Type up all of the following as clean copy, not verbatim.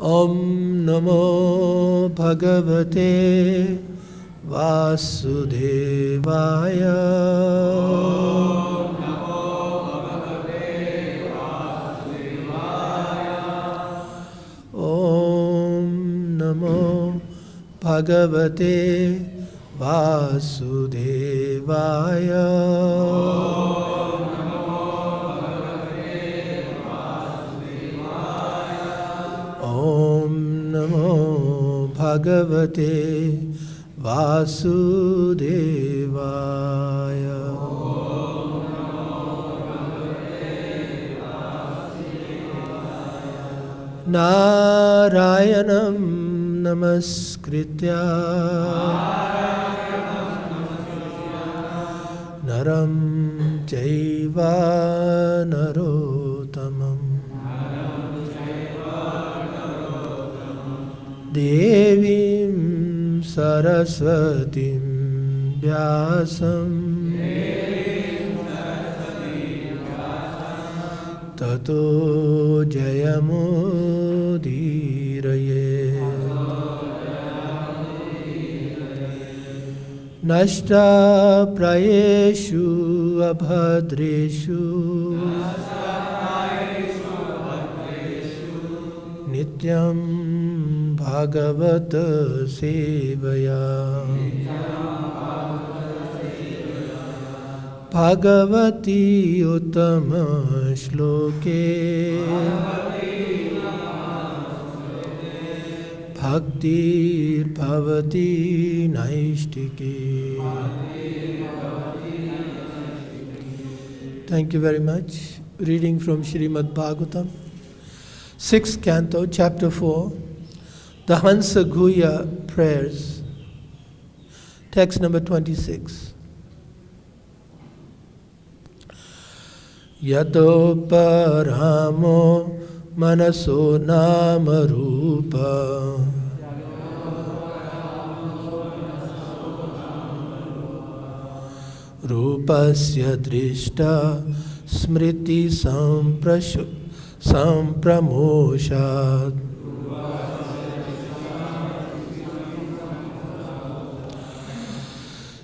ॐ नमो भगवते वासुदेवाय। ॐ नमो भगवते वासुदेवाय। ॐ नमो भगवते वासुदेवाय। नारायणं नमस्कृत्य नरं चैव नरोत्तमं देवीं सरस्वतीं व्यासं ततो जयमुदीरये। नष्टप्रायेषु अभद्रेषु नित्यं भागवत सेवया। भगवती उत्तम श्लोके भक्तिर्भवति नैष्टिके। Thank you very much. Reading from Srimad Bhagavatam, 6th Canto, Chapter 4, the Hansa Guhya Prayers, text number 26. Yato paramo manaso nama rupa rupasya drishta smriti sampramoshat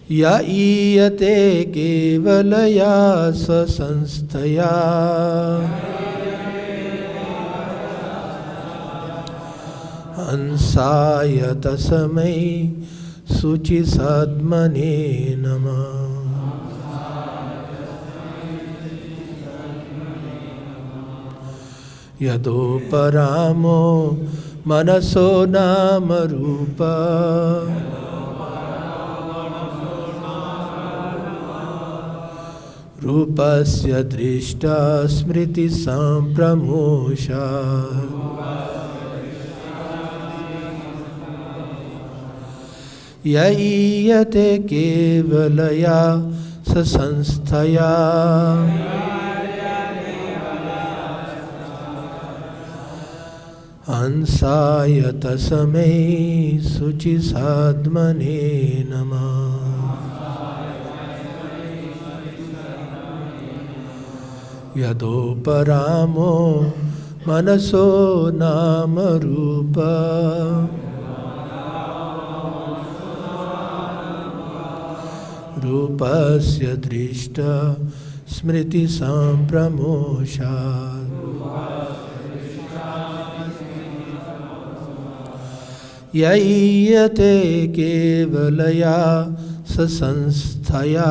ya iyate kevalaya sasanstaya hansaya tasamai suci sadmane namah. Yado paramo manaso nama rupa rupasya drishta smriti sampramosha yaiyate kevalaya sasanstaya Hansaya tasamai suci sadmane namah. Yado paramo manaso nama rupa rupasya drishta smriti sampramoshat yaiyate kevalaya sasanstaya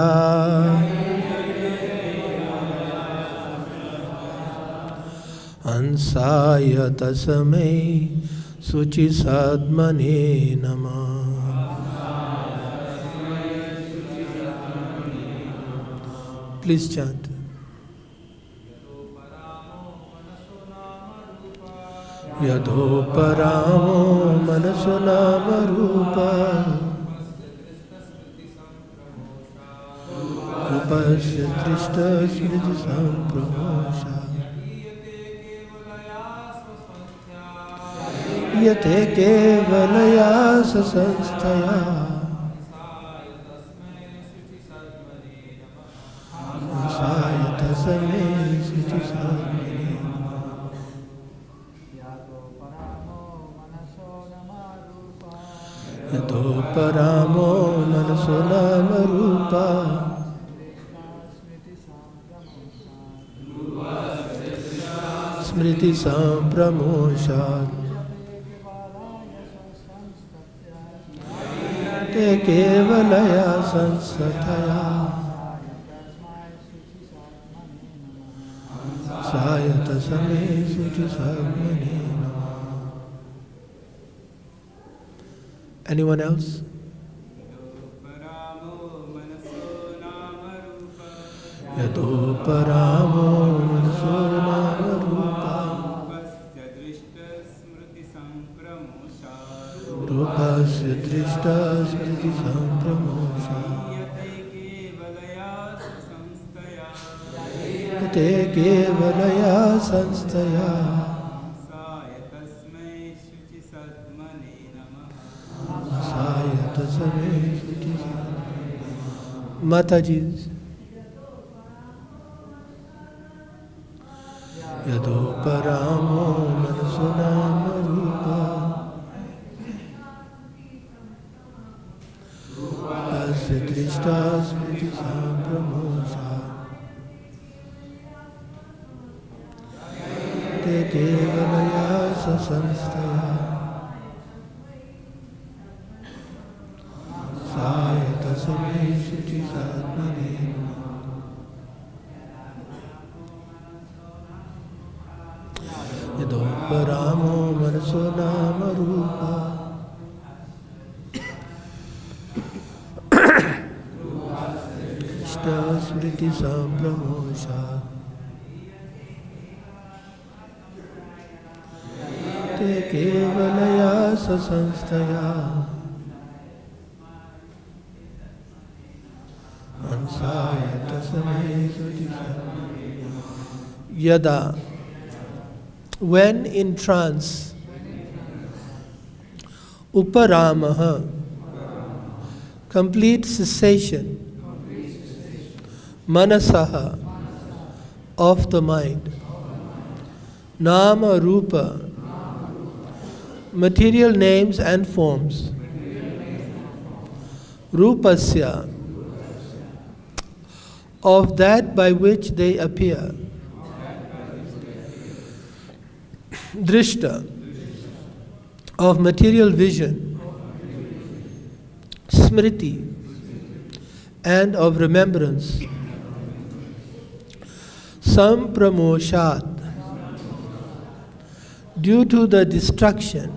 hansaya tasamai suci sadmane namah. Please chant. Yadho paramo manaso nama rupa rupasya drishta smriti sampramosha yate kevalaya sasanstaya hansaya tasamai suci sadmane. Yato paramo manaso nama rupa smriti sampramoshat te kevalaya sansataya sayata same suchi sagmane namah. Anyone else? Yato paramo manaso nama rupa rupasya drishta smriti sampramosha te kevalaya sanstaya sayata same suchi sagmane. Mataji's. Yado paramo manaso nama rupa asya drishta smriti sampramosha te kevalaya sasanstaya sayata same suchi sagmane. Yado paramo manaso nama rupa drishta smriti sampramosha te kevalaya sasanstaya ansayata same suchi sagmane. Yada, when in trance, uparamaha, complete cessation, manasaha, of the mind, nama rupa, material names and forms, rupasya, of that by which they appear, drishta, of material vision, smriti, and of remembrance, sampramoshat, due to the destruction,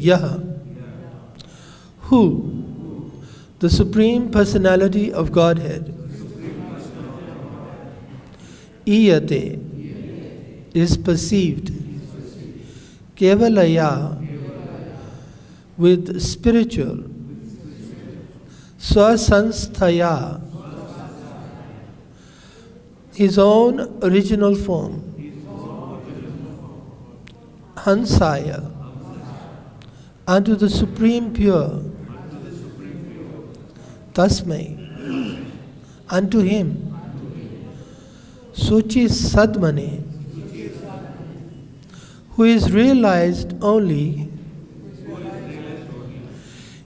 yaha, who, the Supreme Personality of Godhead, iyate, is perceived, kevalaya, with spiritual, swasanstaya, his own original form, hansaya, unto the Supreme Pure, tasmai, unto him, suchi sadmane, who is realized only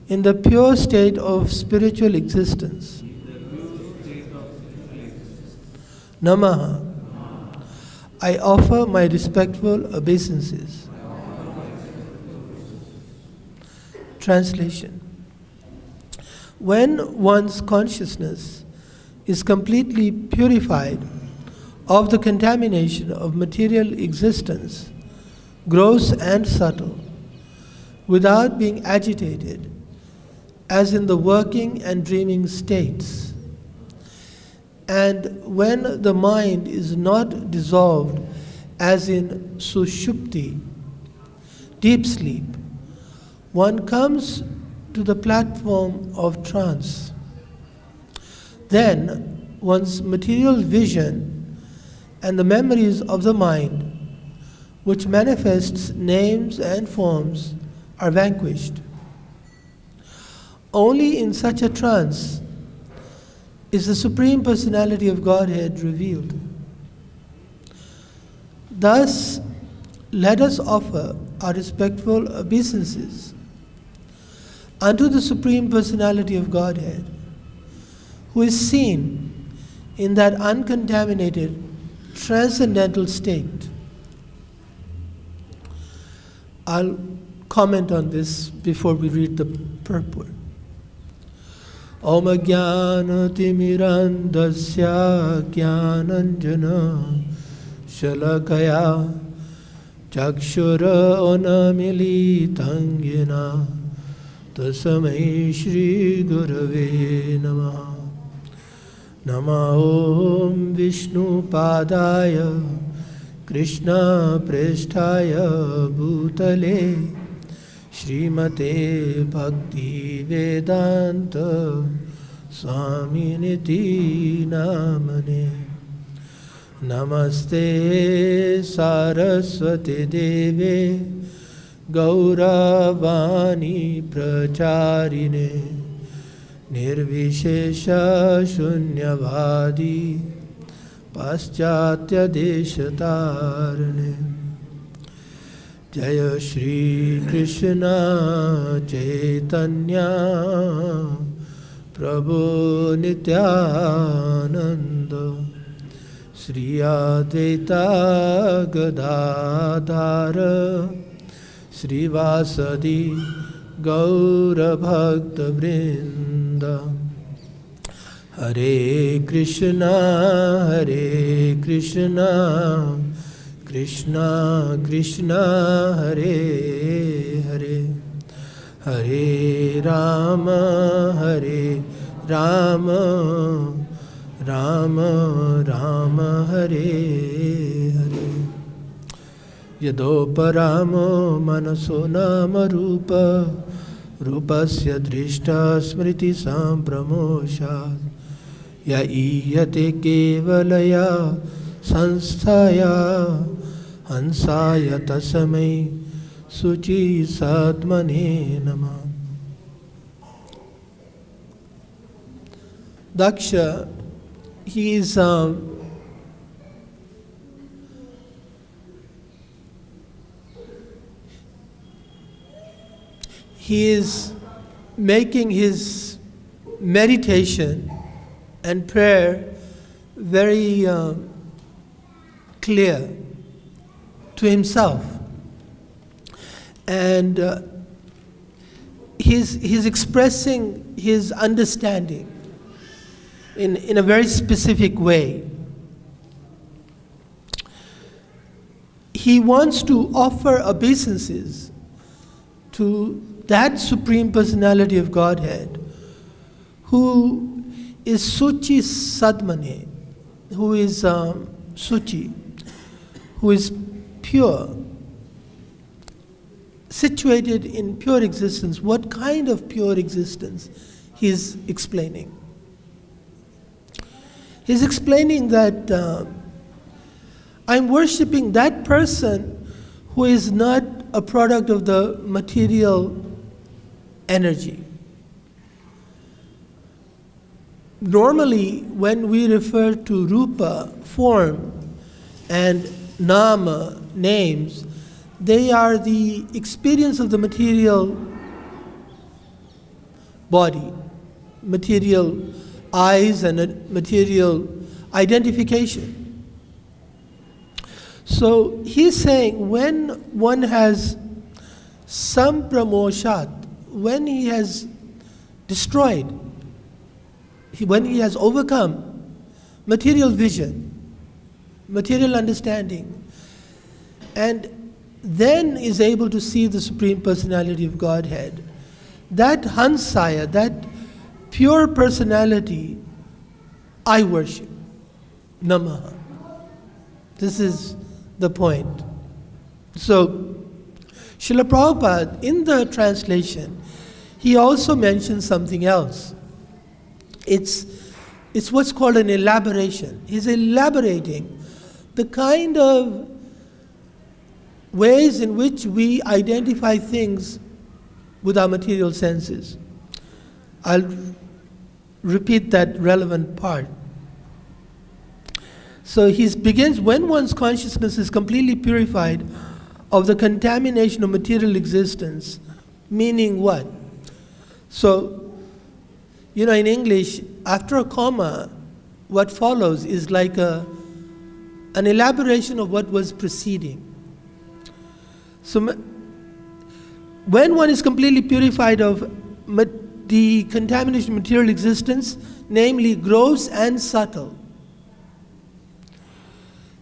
in the pure state of spiritual existence. Namaha, I offer my respectful obeisances. Translation. When one's consciousness is completely purified of the contamination of material existence, gross and subtle, without being agitated, as in the working and dreaming states, and when the mind is not dissolved, as in sushupti, deep sleep, one comes to the platform of trance. Then one's material vision and the memories of the mind, which manifests names and forms, are vanquished. Only in such a trance is the Supreme Personality of Godhead revealed. Thus, let us offer are respectful obeisances unto the Supreme Personality of Godhead, who is seen in that uncontaminated, transcendental state. I'll comment on this before we read the purport. Om Jnana Timirandasya Jnananjana Shalakaya Chakshura Onamilitam Yena Tasmai Shri Gurave Namaha. Nama Om Vishnu Padaya Krishna Presthaya Bhutale Srimate Bhakti Vedanta Swaminiti Namane. Namaste Saraswati Deve Gauravani Pracharine Nirvishesha Shunyavadi Paschatya Deshatarane. Jaya Shri Krishna Chaitanya Prabhu Nityananda Sri Advaita Gadadhara Sri Vasadi Gaura Bhakta Vrinda. Hare Krishna Krishna Krishna Hare Hare Hare Rama Rama Rama Hare Hare. Yadoparamo manaso nama rupa rupasya drishta smriti sampramoshat ya iyate kevalaya sanstaya hansaya tasamai suchi satmane nama. Daksha, he is making his meditation and prayer very clear to himself, and he's expressing his understanding in a very specific way. He wants to offer obeisances to that Supreme Personality of Godhead, who is Suchi Sadmane, who is Suchi, who is pure, situated in pure existence. What kind of pure existence he is explaining? He's explaining that I'm worshipping that person who is not a product of the material energy. Normally, when we refer to rupa, form, and nama, names, they are the experience of the material body, material eyes, and a material identification. So he's saying when one has sampramoshat, when he has destroyed, when he has overcome material vision, material understanding, and then is able to see the Supreme Personality of Godhead, that Hansaya, that pure personality, I worship. Namaha. This is the point. So, Srila Prabhupada, in the translation, he also mentions something else. It's what's called an elaboration. He's elaborating the kind of ways in which we identify things with our material senses. I'll repeat that relevant part. So he begins, when one's consciousness is completely purified of the contamination of material existence, meaning what? So, you know, in English, after a comma, what follows is like an elaboration of what was preceding. So, when one is completely purified of the contamination of material existence, namely gross and subtle,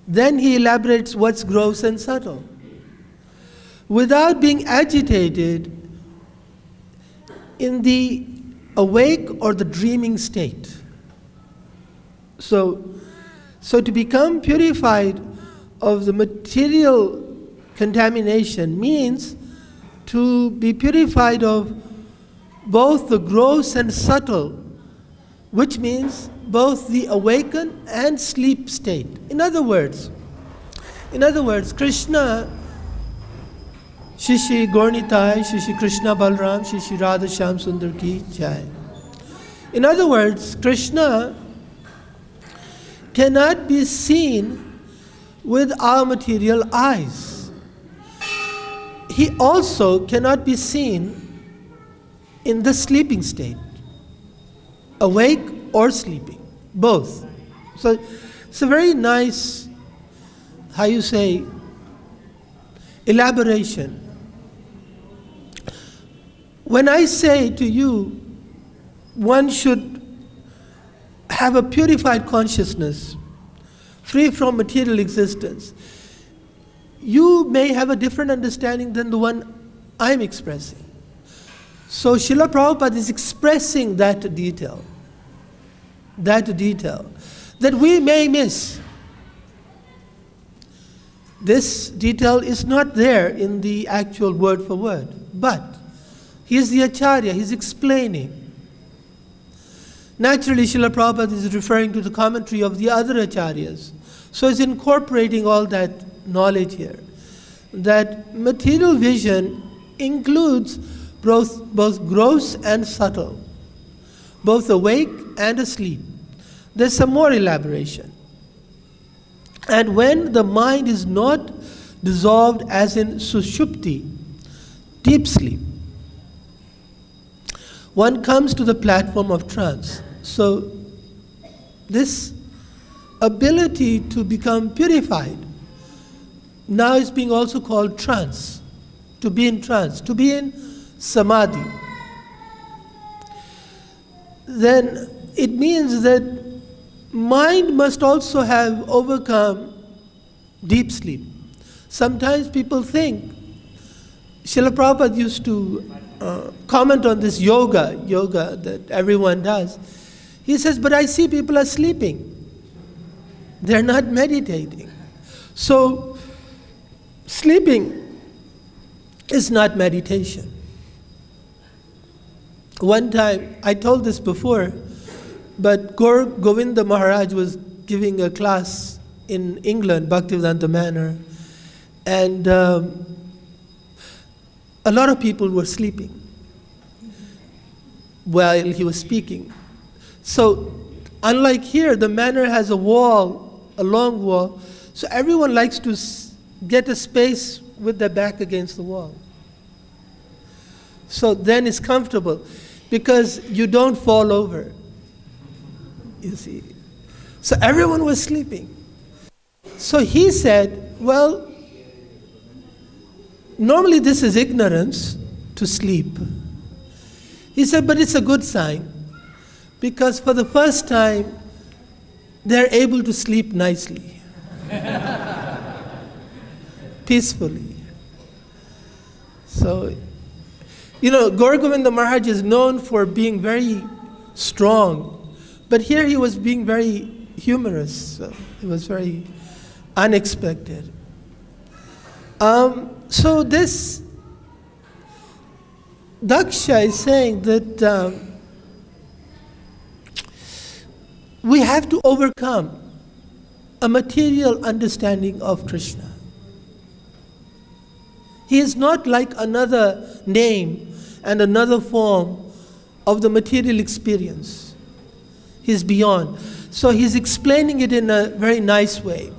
then he elaborates what's gross and subtle, without being agitated in the awake or the dreaming state. So to become purified of the material contamination means to be purified of both the gross and subtle, which means both the awaken and sleep state. In other words, Krishna, Shishi Gornitai, Shishi Krishna Balram, Shishi Radha Shyam Sundar Ki Jai. In other words, Krishna cannot be seen with our material eyes. He also cannot be seen in the sleeping state, awake or sleeping, both. So it's a very nice, elaboration. When I say to you, one should have a purified consciousness, free from material existence, you may have a different understanding than the one I'm expressing. So Srila Prabhupada is expressing that detail that we may miss. This detail is not there in the actual word for word, but he is the Acharya, he's explaining. Naturally, Srila Prabhupada is referring to the commentary of the other Acharyas. So he's incorporating all that knowledge here. That material vision includes both gross and subtle, both awake and asleep. There's some more elaboration. And when the mind is not dissolved as in sushupti, deep sleep, one comes to the platform of trance. So this ability to become purified now is being also called trance, to be in trance, to be in samadhi. Then it means that mind must also have overcome deep sleep. Sometimes people think, Srila Prabhupada used to comment on this yoga that everyone does. He says, but I see people are sleeping. They're not meditating. So sleeping is not meditation. One time, I told this before, but Gaur Govinda Maharaj was giving a class in England, Bhaktivedanta Manor, and a lot of people were sleeping while he was speaking. So, unlike here, the manor has a wall, a long wall, so everyone likes to get a space with their back against the wall. So then it's comfortable, because you don't fall over, you see. So everyone was sleeping. So he said, well, normally this is ignorance, to sleep. He said, but it's a good sign, because for the first time, they're able to sleep nicely, peacefully. So, you know, Gaur Govinda Maharaj is known for being very strong, but here he was being very humorous. So it was very unexpected. So this Daksha is saying that we have to overcome a material understanding of Krishna. He is not like another name and another form of the material experience. He's beyond. So he's explaining it in a very nice way.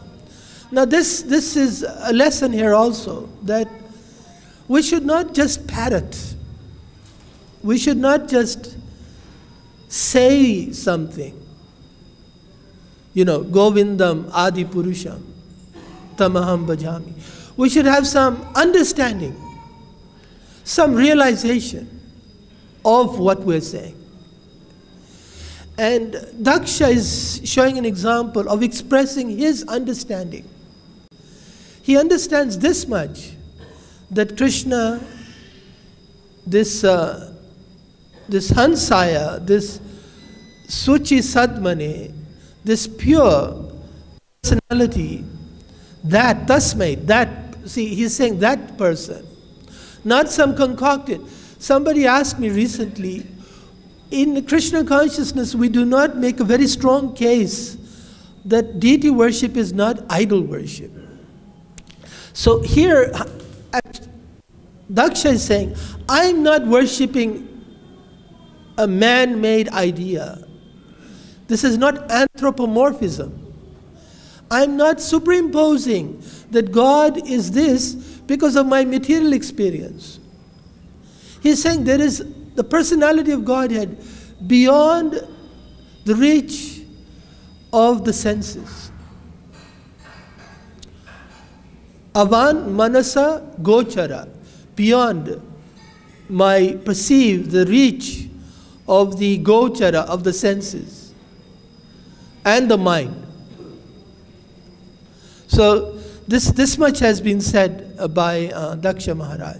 Now this is a lesson here also, that we should not just parrot. We should not just say something. Govindam Adi Purusham Tamaham Bhajami. We should have some understanding, some realization of what we're saying. And Daksha is showing an example of expressing his understanding. He understands this much, that Krishna, this Hansaya, this Suchi Sadmane, this pure personality, that Tasmai, he's saying that person, not some concocted. Somebody asked me recently, in Krishna consciousness, we do not make a very strong case that deity worship is not idol worship. So here, Daksha is saying, I'm not worshipping a man-made idea. This is not anthropomorphism. I'm not superimposing that God is this because of my material experience. He's saying there is the personality of Godhead beyond the reach of the senses. Avan manasa gochara, beyond my the reach of the gochara, of the senses and the mind. So this much has been said by Daksha Maharaj.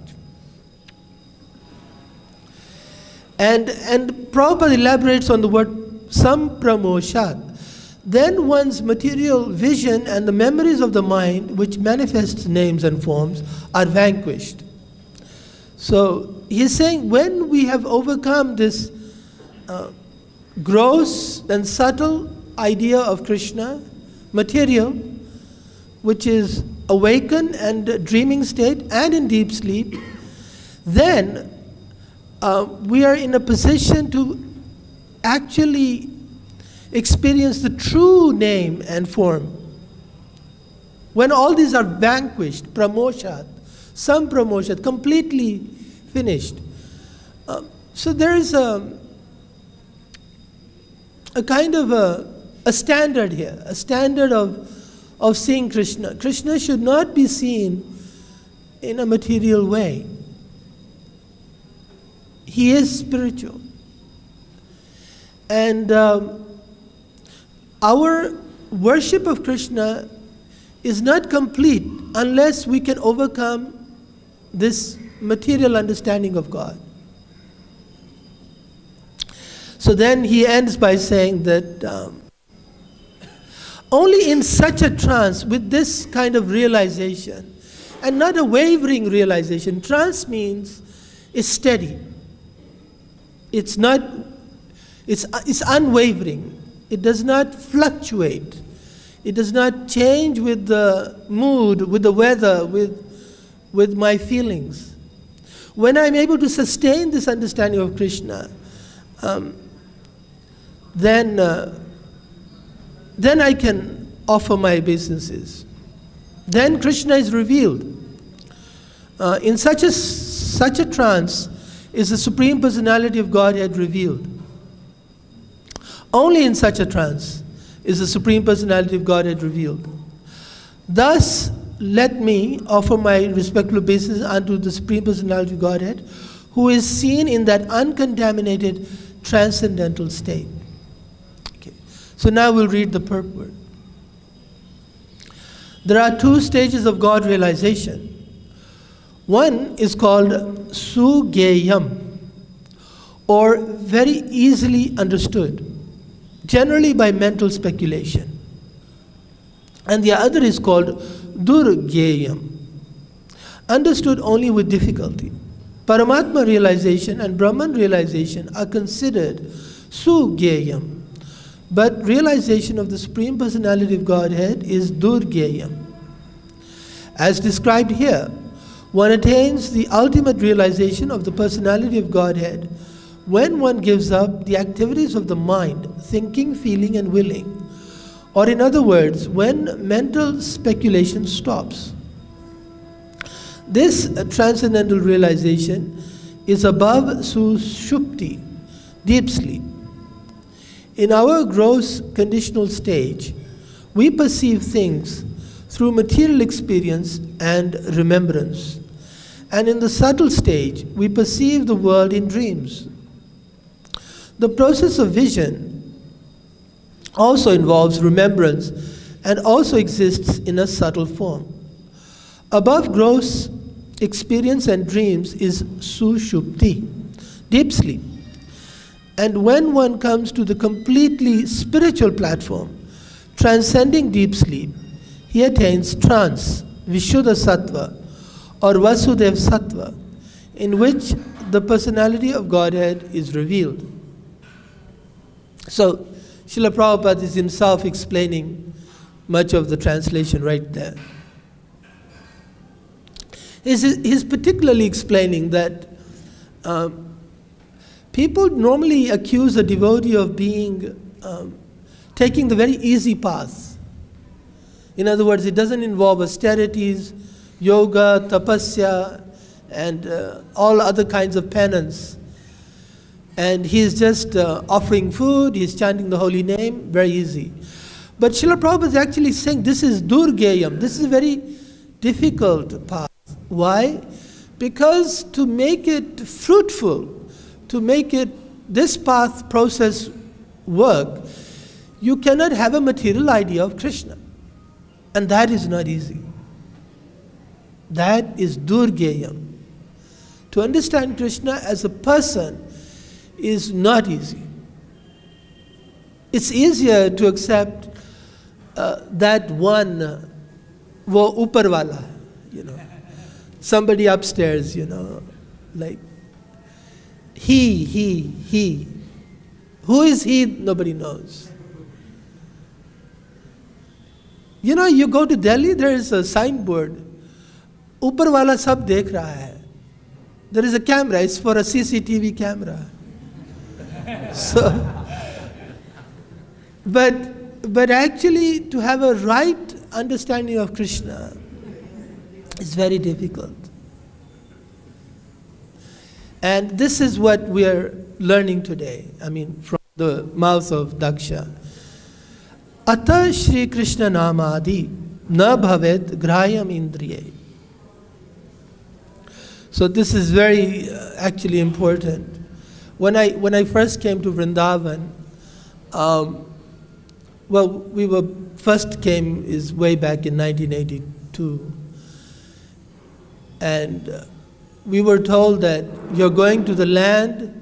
And Prabhupada elaborates on the word sampramoshat. Then one's material vision and the memories of the mind, which manifest names and forms, are vanquished. So he's saying when we have overcome this gross and subtle idea of Krishna, material, which is awakened and dreaming state and in deep sleep, then we are in a position to actually experience the true name and form. When all these are vanquished, pramoshat, sampramoshat, completely finished. So there is a kind of a standard here, a standard of seeing Krishna. Krishna should not be seen in a material way. He is spiritual. And our worship of Krishna is not complete unless we can overcome this material understanding of God. So then he ends by saying that only in such a trance, with this kind of realization, and not a wavering realization, trance means it's steady. It's unwavering. It does not fluctuate. It does not change with the mood, with the weather, with my feelings. When I'm able to sustain this understanding of Krishna, then I can offer my obeisances. Then Krishna is revealed. In such a trance is the Supreme Personality of Godhead revealed. Only in such a trance is the Supreme Personality of Godhead revealed. Thus, let me offer my respectful obeisance unto the Supreme Personality of Godhead, who is seen in that uncontaminated transcendental state. Okay. So now we'll read the purport. There are two stages of God realization. One is called sugeyam, or very easily understood, generally by mental speculation. And the other is called durgeyam, understood only with difficulty. Paramatma realization and Brahman realization are considered sugeyam, but realization of the Supreme Personality of Godhead is durgeyam. As described here, one attains the ultimate realization of the personality of Godhead when one gives up the activities of the mind, thinking, feeling, and willing, Or in other words, when mental speculation stops. This transcendental realization is above sushupti, deep sleep. In our gross conditional stage, we perceive things through material experience and remembrance. And in the subtle stage, we perceive the world in dreams. The process of vision also involves remembrance and also exists in a subtle form. Above gross experience and dreams is sushupti, deep sleep. And when one comes to the completely spiritual platform, transcending deep sleep, he attains trance, Vishuddha Sattva, or Vasudev Sattva, in which the personality of Godhead is revealed. So, Srila Prabhupada is himself explaining much of the translation right there. He's particularly explaining that people normally accuse a devotee of being taking the very easy path. In other words, it doesn't involve austerities, yoga, tapasya, and all other kinds of penance. And he's just offering food, he's chanting the holy name, very easy. But Srila Prabhupada is actually saying this is durgeyam, this is a very difficult path. Why? Because to make it fruitful, to make this path process work, you cannot have a material idea of Krishna. And that is not easy. That is durgeyam. To understand Krishna as a person is not easy. It's easier to accept that one, wo upar wala, somebody upstairs, like he. Who is he? Nobody knows. You go to Delhi, there is a signboard, upar wala sab dekh raha hai. There is a camera, it's for a CCTV camera. So, but actually to have a right understanding of Krishna is very difficult. And this is what we are learning today, from the mouth of Daksha. Ata Shri Krishna Namadi na bhavet grayam indriye. So this is very actually important. When I first came to Vrindavan, first came is way back in 1982. And we were told that you're going to the land,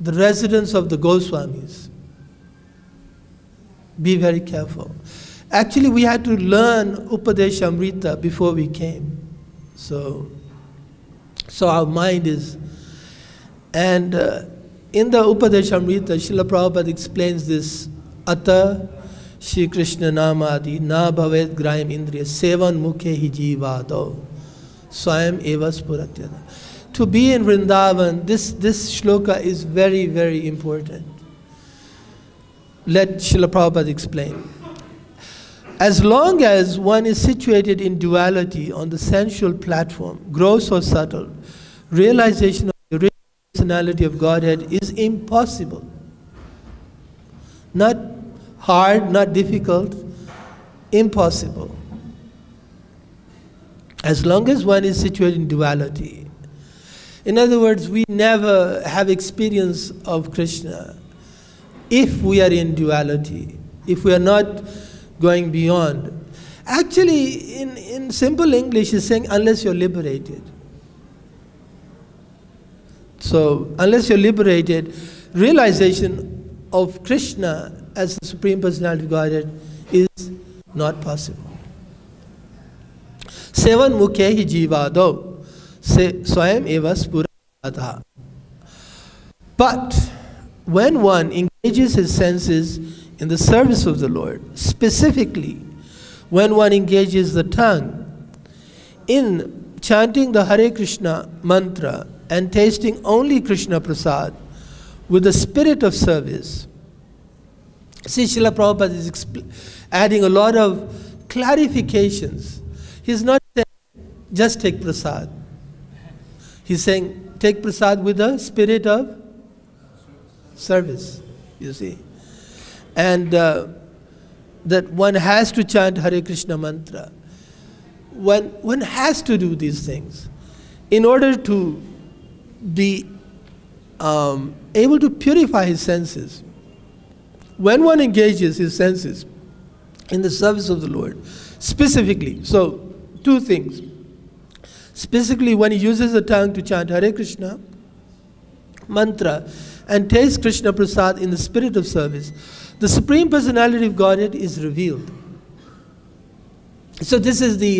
the residence of the Goswamis. Be very careful. Actually, we had to learn Upadeshamrita before we came. So our mind is... And in the Upadeshamrita, Srila Prabhupada explains this, Ata Shri Krishna Namadi na bhavet grayam indriya sevan mukhe hi jivado swayam eva spuratyada. To be in Vrindavan, this shloka is very, very important. Let Srila Prabhupada explain. As long as one is situated in duality on the sensual platform, gross or subtle, realization of the real personality of Godhead is impossible. Not hard, not difficult, impossible. As long as one is situated in duality. In other words, we never have experience of Krishna if we are in duality, if we are not going beyond. Actually, in simple English, it's saying unless you're liberated. So, unless you're liberated, realization of Krishna as the Supreme Personality of Godhead is not possible. Sevan mukhe hi jivado swayam eva spurata. But when one engages his senses in the service of the Lord, specifically when one engages the tongue in chanting the Hare Krishna mantra and tasting only Krishna Prasad with the spirit of service, See, Srila Prabhupada is adding a lot of clarifications. He's not saying, just take prasad. He's saying, take prasad with a spirit of service, you see. And that one has to chant Hare Krishna mantra. One has to do these things in order to be able to purify his senses. When one engages his senses in the service of the Lord, specifically, so two things. Specifically, when he uses the tongue to chant Hare Krishna mantra and tastes Krishna Prasad in the spirit of service, the Supreme Personality of Godhead is revealed. So this is the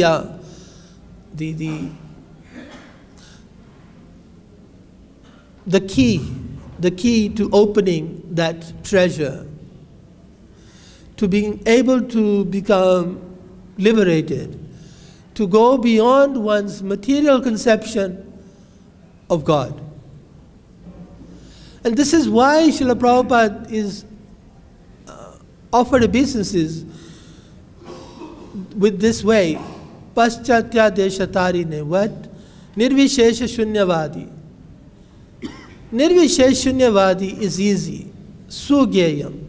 key to opening that treasure, to being able to become liberated, to go beyond one's material conception of God. And this is why Srila Prabhupada is offered obeisances with this way. Paschatya deshatarine, what? Nirvishesha shunyavadi. Nirvishesha shunyavadi is easy, sugyayam.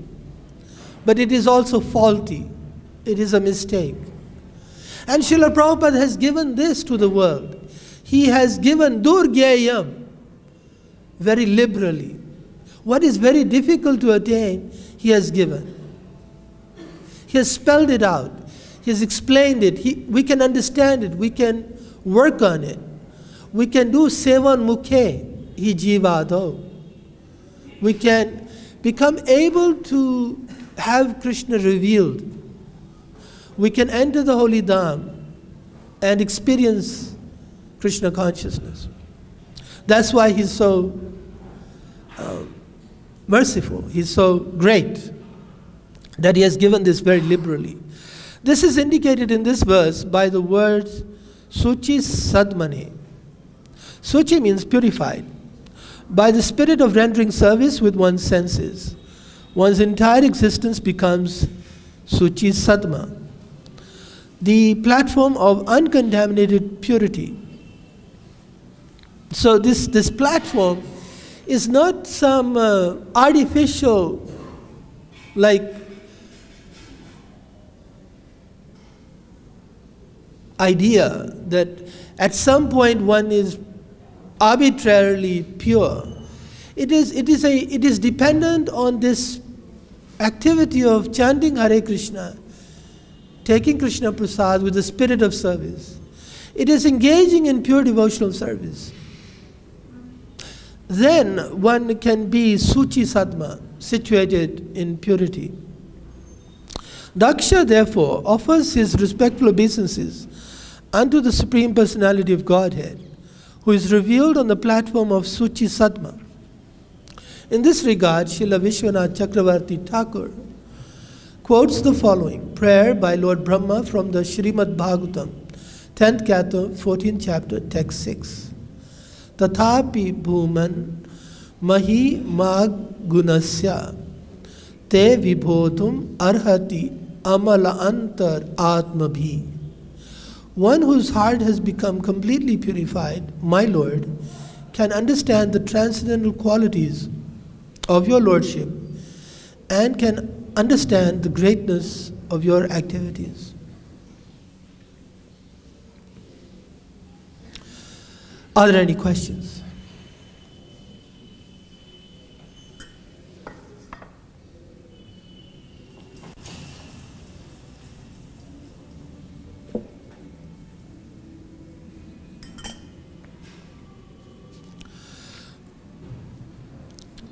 But it is also faulty. It is a mistake. And Srila Prabhupada has given this to the world. He has given durgyayam very liberally. What is very difficult to attain, he has given. He has spelled it out. He has explained it. We can understand it. We can work on it. We can do sevan mukhe hi jivado. We can become able to have Krishna revealed. We can enter the holy dham and experience Krishna consciousness. That's why he's so merciful. He's so great that he has given this very liberally. This is indicated in this verse by the words Suchi Sadmane. Suchi means purified. By the spirit of rendering service with one's senses, one's entire existence becomes Suchi Sadma, the platform of uncontaminated purity. So this platform is not some artificial, like, idea that at some point one is arbitrarily pure. It is dependent on this activity of chanting Hare Krishna, taking Krishna Prasad with the spirit of service. It is engaging in pure devotional service. Then one can be Suchi Sadma, situated in purity. Daksha, therefore, offers his respectful obeisances unto the Supreme Personality of Godhead, who is revealed on the platform of Suchi Sadma. In this regard, Srila Vishwanath Chakravarti Thakur quotes the following prayer by Lord Brahma from the Srimad Bhagavatam, 10th Canto, 14th chapter, text 6. Tathapi bhuman mahi mag gunasya te vibhodhum arhati amala antar atmabhi. One whose heart has become completely purified, my Lord, can understand the transcendental qualities of your Lordship and can understand the greatness of your activities. Are there any questions?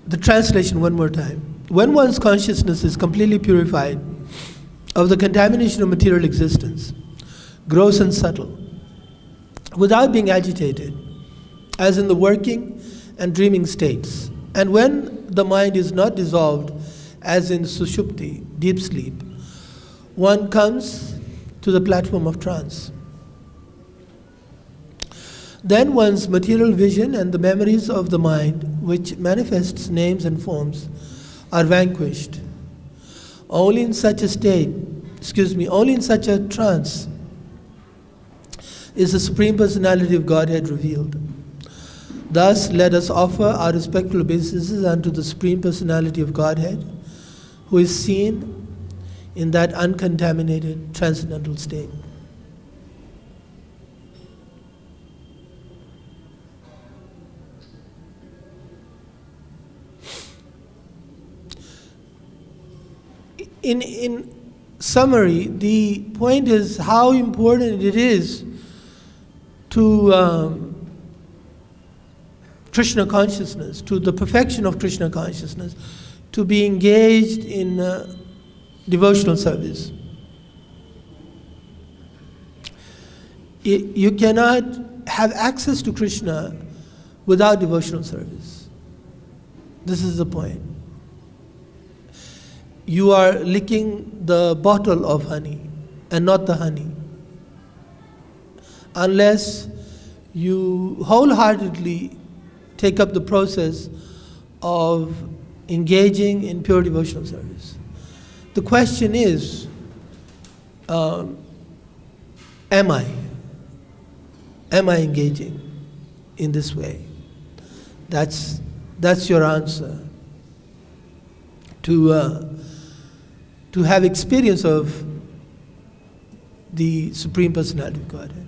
The translation one more time. When one's consciousness is completely purified of the contamination of material existence, gross and subtle, without being agitated, as in the working and dreaming states, and when the mind is not dissolved, as in sushupti, deep sleep, one comes to the platform of trance. Then one's material vision and the memories of the mind, which manifests names and forms, are vanquished. Only in such a state, only in such a trance is the Supreme Personality of Godhead revealed. Thus, let us offer our respectful obeisances unto the Supreme Personality of Godhead, who is seen in that uncontaminated transcendental state. In summary, the point is how important it is to Krishna consciousness, to the perfection of Krishna consciousness, to be engaged in devotional service. You cannot have access to Krishna without devotional service. This is the point. You are licking the bottle of honey and not the honey. Unless you wholeheartedly take up the process of engaging in pure devotional service. The question is, am I engaging in this way? That's your answer. To have experience of the Supreme Personality of Godhead.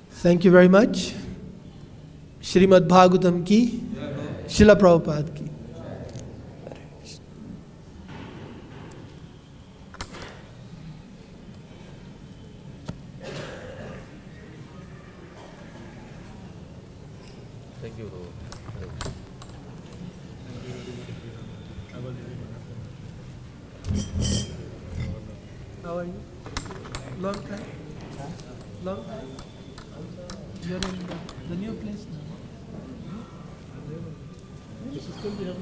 Thank you very much. Srimad Bhagavatam ki, Srila Prabhupada ki. Thank you. How are you? Long time? Long time? You're in the new place now? This is still the